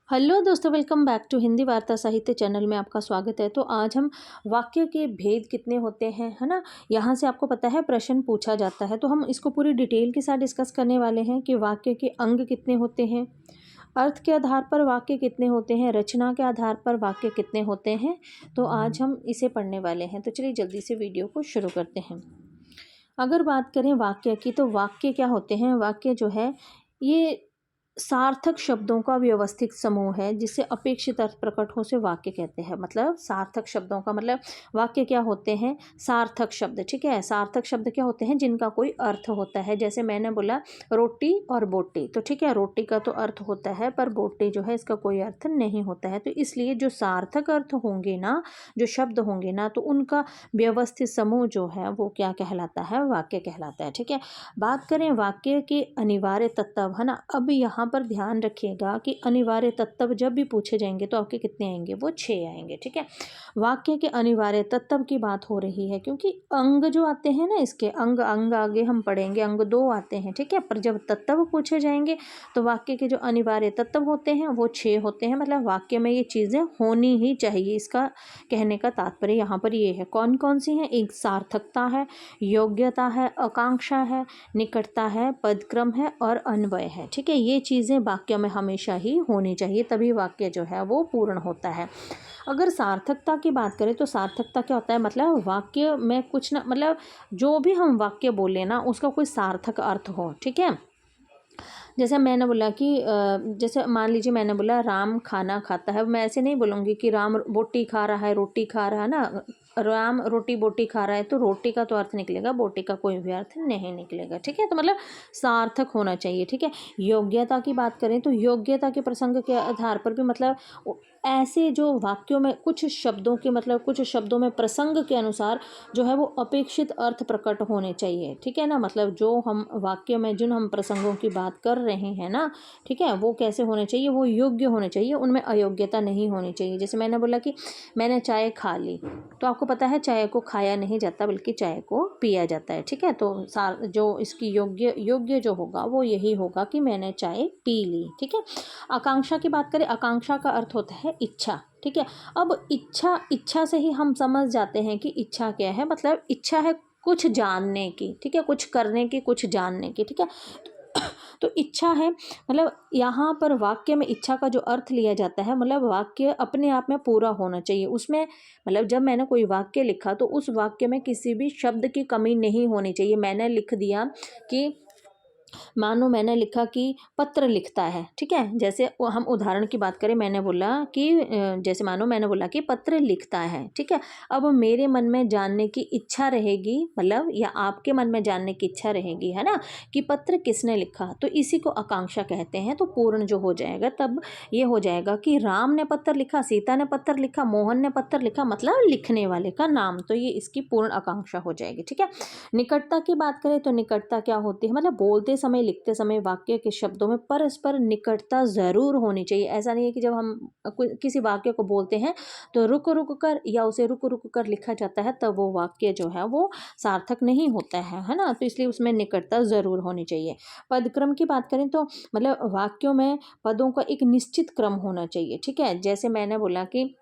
Hello दोस्तों, welcome back to Hindi वार्ता साहित्य चैनल में आपका स्वागत है। तो आज हम वाक्य के भेद कितने होते हैं, है ना, यहाँ से आपको पता है प्रश्न पूछा जाता है। तो हम इसको पूरी डिटेल के साथ डिस्कस करने वाले हैं कि वाक्य के अंग कितने होते हैं, अर्थ के आधार पर वाक्य कितने होते हैं, रचना के आधार पर वाक्य कितने होते हैं। तो आज हम इसे पढ़ने वाले हैं। तो चलिए जल्दी से वीडियो को शुरू करते हैं। अगर बात करें वाक्य की, तो वाक्य क्या होते हैं। वाक्य जो है ये सार्थक शब्दों का व्यवस्थित समूह है जिसे अपेक्षित अर्थ प्रकट हो से वाक्य कहते हैं। मतलब सार्थक शब्दों का मतलब वाक्य क्या होते हैं, सार्थक शब्द। ठीक है, सार्थक शब्द क्या होते हैं, जिनका कोई अर्थ होता है। जैसे मैंने बोला रोटी और बोटी, तो ठीक है, रोटी का तो अर्थ होता है पर बोटी जो है इसका कोई अर्थ नहीं होता है। तो इसलिए जो सार्थक अर्थ होंगे ना, जो शब्द होंगे ना, तो उनका व्यवस्थित समूह जो है वो क्या कहलाता है, वाक्य कहलाता है। ठीक है, बात करें वाक्य के अनिवार्य तत्व, है ना। अब यहाँ पर ध्यान रखिएगा कि अनिवार्य तत्व जब भी पूछे जाएंगे तो आपके कितने आएंगे, वो 6 आएंगे। ठीक है, वाक्य के अनिवार्य तत्व की बात हो रही है क्योंकि अंग जो आते हैं ना, इसके अंग आगे हम पढ़ेंगे, अंग 2 आते हैं। ठीक है, पर जब तत्व पूछे जाएंगे तो वाक्य के जो अनिवार्य तत्व होते हैं वो 6 होते हैं। मतलब वाक्य में ये चीज़ें होनी ही चाहिए, इसका कहने का तात्पर्य यहाँ पर ये है। कौन कौन सी हैं, एक सार्थकता है, योग्यता है, आकांक्षा है, निकटता है, पदक्रम है और अन्वय है। ठीक है, ये चीज़ें वाक्य में हमेशा ही होनी चाहिए, तभी वाक्य जो है वो पूर्ण होता है। अगर सार्थकता की बात करें तो सार्थकता क्या होता है, मतलब वाक्य में कुछ ना, मतलब जो भी हम वाक्य बोले ना उसका कोई सार्थक अर्थ हो। ठीक है, जैसे मैंने बोला कि जैसे मान लीजिए मैंने बोला राम खाना खाता है, मैं ऐसे नहीं बोलूँगी कि राम बोटी खा रहा है, रोटी खा रहा है ना। राम रोटी बोटी खा रहा है तो रोटी का तो अर्थ निकलेगा, बोटी का कोई भी अर्थ नहीं निकलेगा। ठीक है, तो मतलब सार्थक होना चाहिए। ठीक है, योग्यता की बात करें तो योग्यता के प्रसंग के आधार पर भी, मतलब ऐसे जो वाक्यों में कुछ शब्दों के, मतलब कुछ शब्दों में प्रसंग के अनुसार जो है वो अपेक्षित अर्थ प्रकट होने चाहिए। ठीक है ना, मतलब जो हम वाक्य में जिन हम प्रसंगों की बात कर रहे हैं ना, ठीक है, वो कैसे होने चाहिए, वो योग्य होने चाहिए, उनमें अयोग्यता नहीं होनी चाहिए। जैसे मैंने बोला कि मैंने चाय खा ली, तो आपको पता है चाय को खाया नहीं जाता बल्कि चाय को पिया जाता है। ठीक है, तो जो इसकी योग्य जो होगा वो यही होगा कि मैंने चाय पी ली। ठीक है, आकांक्षा की बात करें, आकांक्षा का अर्थ होता है इच्छा। ठीक है, अब इच्छा से ही हम समझ जाते हैं कि इच्छा क्या है। मतलब इच्छा है कुछ जानने की, ठीक है, कुछ करने की, कुछ जानने की। ठीक है, तो इच्छा है, मतलब यहाँ पर वाक्य में इच्छा का जो अर्थ लिया जाता है, मतलब वाक्य अपने आप में पूरा होना चाहिए उसमें। मतलब जब मैंने कोई वाक्य लिखा तो उस वाक्य में किसी भी शब्द की कमी नहीं होनी चाहिए। मैंने लिख दिया कि मानो मैंने लिखा कि पत्र लिखता है। ठीक है, जैसे हम उदाहरण की बात करें, मैंने बोला कि जैसे मानो मैंने बोला कि पत्र लिखता है। ठीक है, अब मेरे मन में जानने की इच्छा रहेगी, मतलब या आपके मन में जानने की इच्छा रहेगी, है ना, कि पत्र किसने लिखा, तो इसी को आकांक्षा कहते हैं। तो पूर्ण जो हो जाएगा तब ये हो जाएगा कि राम ने पत्र लिखा, सीता ने पत्र लिखा, मोहन ने पत्र लिखा, मतलब लिखने वाले का नाम, तो ये इसकी पूर्ण आकांक्षा हो जाएगी। ठीक है, निकटता की बात करें तो निकटता क्या होती है, मतलब बोलते समय, लिखते समय वाक्य के शब्दों में परस्पर निकटता ज़रूर होनी चाहिए। ऐसा नहीं है कि जब हम किसी वाक्य को बोलते हैं तो रुक रुक कर या उसे रुक रुक कर लिखा जाता है, तब वो वाक्य जो है वो सार्थक नहीं होता है ना। तो इसलिए उसमें निकटता ज़रूर होनी चाहिए। पदक्रम की बात करें तो मतलब वाक्यों में पदों का एक निश्चित क्रम होना चाहिए। ठीक है, जैसे मैंने बोला कि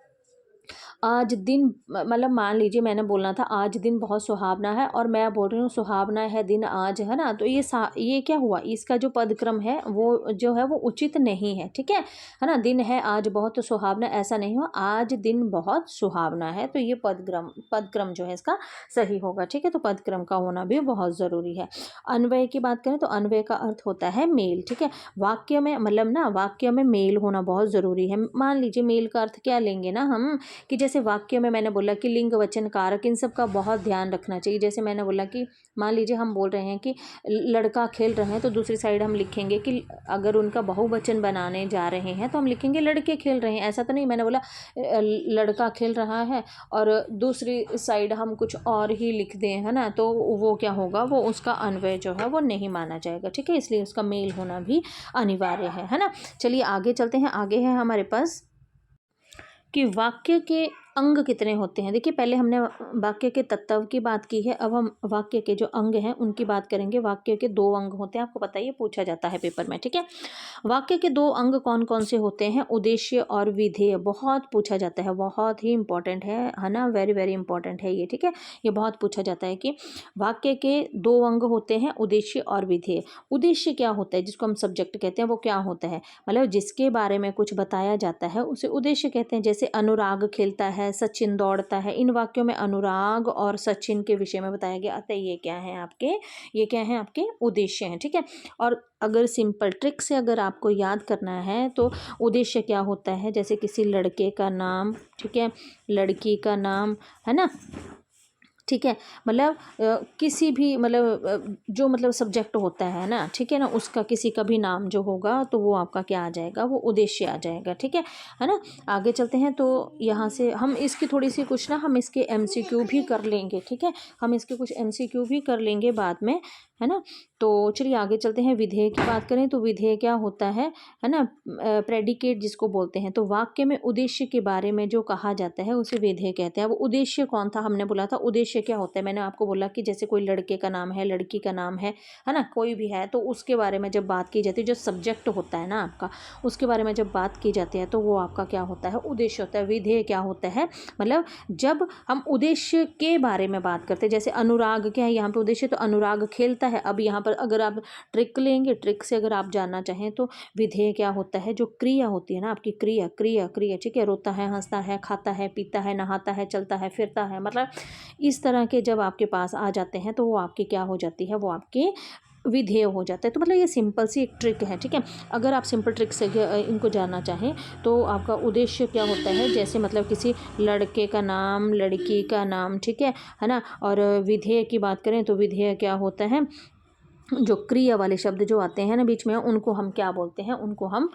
आज दिन, मतलब मान लीजिए मैंने बोलना था आज दिन बहुत सुहावना है और मैं बोल रही हूँ सुहावना है दिन आज, है ना। तो ये क्या हुआ, इसका जो पदक्रम है वो जो है वो उचित नहीं है। ठीक है ना, दिन है आज बहुत सुहावना, ऐसा नहीं हुआ, आज दिन बहुत सुहावना है। तो ये पदक्रम जो है इसका सही होगा। ठीक है, तो पदक्रम का होना भी बहुत ज़रूरी है। अन्वय की बात करें तो अन्वय का अर्थ होता है मेल। ठीक है, वाक्य में, मतलब ना वाक्य में मेल होना बहुत ज़रूरी है। मान लीजिए मेल का अर्थ क्या लेंगे ना हम, कि जैसे वाक्य में मैंने बोला कि लिंग वचन कारक, इन सब का बहुत ध्यान रखना चाहिए। जैसे मैंने बोला कि मान लीजिए हम बोल रहे हैं कि लड़का खेल रहे हैं, तो दूसरी साइड हम लिखेंगे कि अगर उनका बहुवचन बनाने जा रहे हैं तो हम लिखेंगे लड़के खेल रहे हैं। ऐसा तो नहीं मैंने बोला लड़का खेल रहा है और दूसरी साइड हम कुछ और ही लिख दें, है ना, तो वो क्या होगा, वो उसका अन्वय जो है वो नहीं माना जाएगा। ठीक है, इसलिए उसका मेल होना भी अनिवार्य है ना। चलिए आगे चलते हैं। आगे है हमारे पास कि वाक्य के अंग कितने होते हैं। देखिए पहले हमने वाक्य के तत्व की बात की है, अब हम वाक्य के जो अंग हैं उनकी बात करेंगे। वाक्य के 2 अंग होते हैं, आपको पता ही है, पूछा जाता है पेपर में, ठीक है। वाक्य के 2 अंग कौन कौन से होते हैं? उद्देश्य और विधेय। बहुत पूछा जाता है, बहुत ही इंपॉर्टेंट है ना, वेरी वेरी इंपॉर्टेंट है ये, ठीक है। ये बहुत पूछा जाता है कि वाक्य के 2 अंग होते हैं, उद्देश्य और विधेय। उद्देश्य क्या होता है, जिसको हम सब्जेक्ट कहते हैं, वो क्या होता है? मतलब जिसके बारे में कुछ बताया जाता है उसे उद्देश्य कहते हैं। जैसे अनुराग खेलता है, सचिन दौड़ता है, इन वाक्यों में अनुराग और सचिन के विषय में बताया गया, अतः ये क्या है आपके, ये क्या है आपके उद्देश्य हैं, ठीक है। और अगर सिंपल ट्रिक से अगर आपको याद करना है तो उद्देश्य क्या होता है, जैसे किसी लड़के का नाम, ठीक है, लड़की का नाम, है ना, ठीक है। मतलब किसी भी मतलब जो मतलब सब्जेक्ट होता है ना, ठीक है ना, उसका किसी का भी नाम जो होगा तो वो आपका क्या आ जाएगा, वो उद्देश्य आ जाएगा, ठीक है ना। आगे चलते हैं तो यहाँ से हम इसकी थोड़ी सी कुछ ना, हम इसके एमसीक्यू भी कर लेंगे, ठीक है। हम इसके कुछ एमसीक्यू भी कर लेंगे बाद में, है ना। तो चलिए आगे चलते हैं। विधेय की बात करें तो विधेय क्या होता है ना, प्रेडिकेट जिसको बोलते हैं। तो वाक्य में उद्देश्य के बारे में जो कहा जाता है उसे विधेय कहते हैं। वो उद्देश्य कौन था, हमने बोला था उद्देश्य क्या होता है, मैंने आपको बोला कि जैसे कोई लड़के का नाम है, लड़की का नाम है ना, कोई भी है, तो उसके बारे में जब बात की जाती है, जो सब्जेक्ट होता है ना आपका, उसके बारे में जब बात की जाती है तो वो आपका क्या होता है, उद्देश्य होता है। विधेय क्या होता है, मतलब जब हम उद्देश्य के बारे में बात करते हैं, जैसे अनुराग क्या है यहाँ पे उद्देश्य, तो अनुराग खेलता है। अब यहाँ पर अगर आप ट्रिक लेंगे, ट्रिक से अगर आप जानना चाहें तो विधेय क्या होता है, जो क्रिया होती है ना आपकी, क्रिया क्रिया क्रिया, ठीक है, रोता है, हंसता है, खाता है, पीता है, नहाता है, चलता है, फिरता है, मतलब इस तरह के जब आपके पास आ जाते हैं तो वो आपकी क्या हो जाती है, वो आपकी विधेय हो जाता है। तो मतलब ये सिंपल सी एक ट्रिक है, ठीक है। अगर आप सिंपल ट्रिक से इनको जानना चाहें तो आपका उद्देश्य क्या होता है, जैसे मतलब किसी लड़के का नाम, लड़की का नाम, ठीक है ना। और विधेय की बात करें तो विधेय क्या होता है, जो क्रिया वाले शब्द जो आते हैं ना बीच में, उनको हम क्या बोलते हैं, उनको हम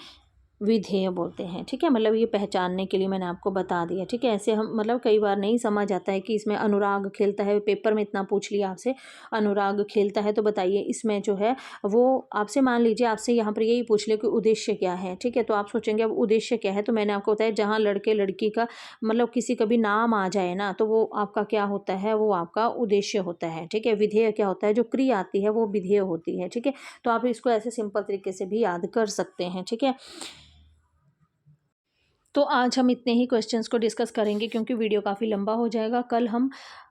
विधेय बोलते हैं, ठीक है। मतलब ये पहचानने के लिए मैंने आपको बता दिया, ठीक है। ऐसे हम मतलब कई बार नहीं समझ आता है कि इसमें अनुराग खेलता है, पेपर में इतना पूछ लिया आपसे, अनुराग खेलता है, तो बताइए इसमें जो है वो आपसे, मान लीजिए आपसे यहाँ पर यही पूछ ले कि उद्देश्य क्या है, ठीक है, तो आप सोचेंगे अब उद्देश्य क्या है, तो मैंने आपको बताया जहाँ लड़के लड़की का मतलब किसी का भी नाम आ जाए ना, तो वो आपका क्या होता है, वो आपका उद्देश्य होता है, ठीक है। विधेय क्या होता है, जो क्रिया आती है वो विधेय होती है, ठीक है। तो आप इसको ऐसे सिंपल तरीके से भी याद कर सकते हैं, ठीक है। तो आज हम इतने ही क्वेश्चंस को डिस्कस करेंगे क्योंकि वीडियो काफ़ी लंबा हो जाएगा। कल हम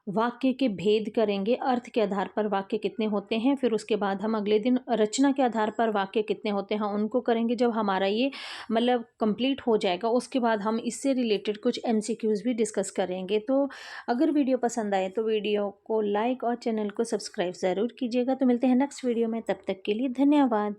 वाक्य के भेद करेंगे, अर्थ के आधार पर वाक्य कितने होते हैं, फिर उसके बाद हम अगले दिन रचना के आधार पर वाक्य कितने होते हैं उनको करेंगे। जब हमारा ये मतलब कंप्लीट हो जाएगा उसके बाद हम इससे रिलेटेड कुछ एमसीक्यूज़ भी डिस्कस करेंगे। तो अगर वीडियो पसंद आए तो वीडियो को लाइक और चैनल को सब्सक्राइब ज़रूर कीजिएगा। तो मिलते हैं नेक्स्ट वीडियो में, तब तक के लिए धन्यवाद।